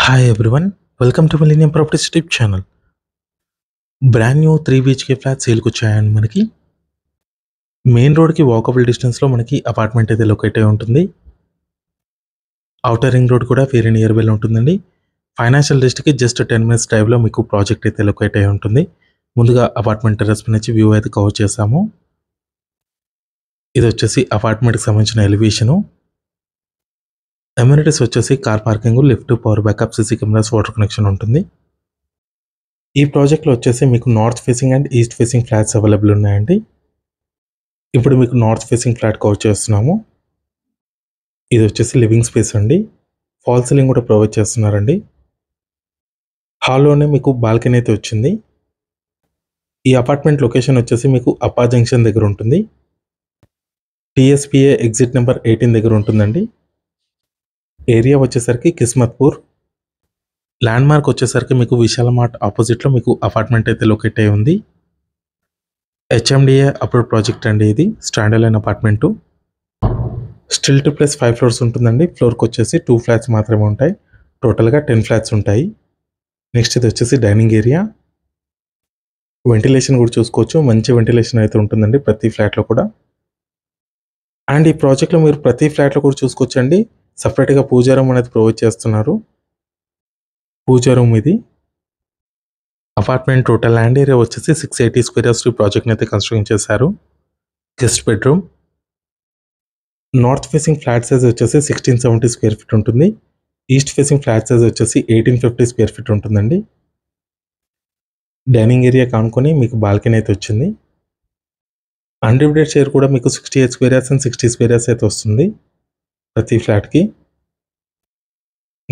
Hi everyone, welcome to Millennium Properties YouTube channel. Brand new 3 BHK flat సేల్కి వచ్చాయండి. మనకి main రోడ్కి walkable డిస్టెన్స్లో మనకి అపార్ట్మెంట్ అయితే లొకేట్ అయి ఉంటుంది. అవుటర్ రింగ్ రోడ్ కూడా వెరీ నియర్ బైలో ఉంటుందండి. ఫైనాన్షియల్ డిస్ట్రిక్ట్కి జస్ట్ 10 minutes డ్రైవ్లో మీకు ప్రాజెక్ట్ అయితే లొకేట్ అయి ఉంటుంది. ముందుగా అపార్ట్మెంట్ టెర్రస్ నుంచి వ్యూ అయితే కవర్ చేసాము. ఇది వచ్చేసి అపార్ట్మెంట్కి సంబంధించిన ఎలివేషను. అమ్యూనిటీస్ వచ్చేసి car parking, lift, power backup, CC cameras, water connection ఉంటుంది. ఈ ప్రాజెక్ట్లో వచ్చేసి మీకు north facing and east facing flats available ఉన్నాయండి. ఇప్పుడు మీకు నార్త్ ఫేసింగ్ ఫ్లాట్ కవర్ చేస్తున్నాము. ఇది వచ్చేసి లివింగ్ స్పేస్ అండి. ఫాల్ సీలింగ్ కూడా ప్రొవైడ్ చేస్తున్నారండి. హాల్లోనే మీకు బాల్కనీ అయితే వచ్చింది. ఈ అపార్ట్మెంట్ లొకేషన్ వచ్చేసి మీకు అప్పా జంక్షన్ దగ్గర ఉంటుంది. TSPA ఎగ్జిట్ నెంబర్ 18 దగ్గర ఉంటుందండి. ఏరియా వచ్చేసరికి కిస్మత్పూర్. ల్యాండ్ మార్క్ వచ్చేసరికి మీకు విశాల మార్ట్ ఆపోజిట్లో మీకు అపార్ట్మెంట్ అయితే లొకేట్ అయి ఉంది. HMDA అప్రూవ్డ్ ప్రాజెక్ట్ అండి. ఇది stand alone apartment. Stilt plus 5 floors ఉంటుందండి. ఫ్లోర్కి వచ్చేసి 2 flats మాత్రమే ఉంటాయి. టోటల్గా 10 flats ఉంటాయి. నెక్స్ట్ ఇది వచ్చేసి డైనింగ్ ఏరియా. వెంటిలేషన్ కూడా చూసుకోవచ్చు. మంచి వెంటిలేషన్ అయితే ఉంటుందండి ప్రతి ఫ్లాట్లో కూడా. అండ్ ఈ ప్రాజెక్ట్లో మీరు ప్రతి ఫ్లాట్లో కూడా చూసుకోవచ్చండి, సపరేట్గా పూజా రూమ్ అనేది ప్రొవైడ్ చేస్తున్నారు. పూజా రూమ్ ఇది. అపార్ట్మెంట్ టోటల్ ల్యాండ్ ఏరియా వచ్చేసి 680 square yards ప్రాజెక్ట్ని అయితే కన్స్ట్రక్షన్ చేశారు. Guest bedroom. North facing flat size వచ్చేసి 1670 square feet ఉంటుంది. ఈస్ట్ ఫేసింగ్ ఫ్లాట్ సైజ్ వచ్చేసి 1850 square feet ఉంటుందండి. డైనింగ్ ఏరియా కానుకొని మీకు బాల్కనీ అయితే వచ్చింది. అన్డివైడెడ్ షేర్ కూడా మీకు 68 square yards and 60 square yards అయితే వస్తుంది ప్రతి ఫ్లాట్కి.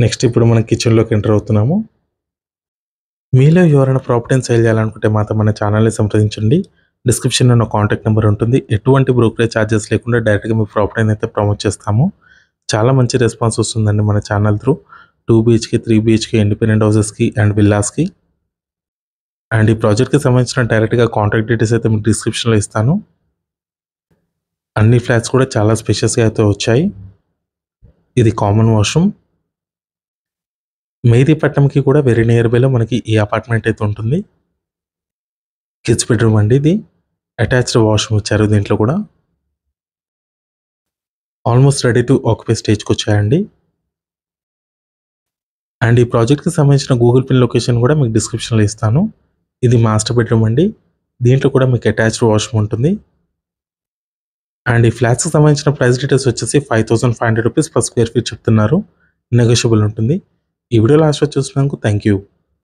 నెక్స్ట్ ఇప్పుడు మనం కిచెన్లోకి ఎంటర్ అవుతున్నాము. మీలో ఎవరైనా ప్రాపర్టీని సేల్ చేయాలనుకుంటే మాత్రం మన ఛానల్ని సంప్రదించండి. డిస్క్రిప్షన్లో నా కాంటాక్ట్ నెంబర్ ఉంటుంది. ఎటువంటి బ్రోకరేజ్ ఛార్జెస్ లేకుండా డైరెక్ట్గా మీ ప్రాపర్టీని అయితే ప్రమోట్ చేస్తాము. చాలా మంచి రెస్పాన్స్ వస్తుందండి మన channel through. 2 BHK, 3 BHK independent హౌసెస్కి అండ్ విల్లాస్కి. అండ్ ఈ ప్రాజెక్ట్కి సంబంధించిన డైరెక్ట్గా కాంటాక్ట్ డీటెయిల్స్ అయితే మీకు డిస్క్రిప్షన్లో ఇస్తాను. అన్ని ఫ్లాట్స్ కూడా చాలా స్పేషియస్గా అయితే వచ్చాయి. ఇది కామన్ వాష్రూమ్. మెహదీపట్నంకి కూడా వెరీ నియర్ బైలో మనకి ఈ అపార్ట్మెంట్ అయితే ఉంటుంది. కిడ్స్ బెడ్రూమ్ అండి. ఇది అటాచ్డ్ వాష్రూమ్ ఇచ్చారు దీంట్లో కూడా. ఆల్మోస్ట్ రెడీ టు ఆక్యుపై స్టేజ్కి వచ్చాయండి. అండ్ ఈ ప్రాజెక్ట్కి సంబంధించిన గూగుల్ పిన్ లొకేషన్ కూడా మీకు డిస్క్రిప్షన్లో ఇస్తాను. ఇది మాస్టర్ బెడ్రూమ్ అండి. దీంట్లో కూడా మీకు అటాచ్డ్ వాష్రూమ్ ఉంటుంది. అండ్ ఈ ఫ్లాట్స్కి సంబంధించిన ప్రైస్ డీటెయిల్స్ వచ్చేసి 5500 rupees per square feet చెప్తున్నారు. నెగోషియబుల్ ఉంటుంది. ఈ వీడియో లాస్ట్లో చూసినందుకు థ్యాంక్ యూ.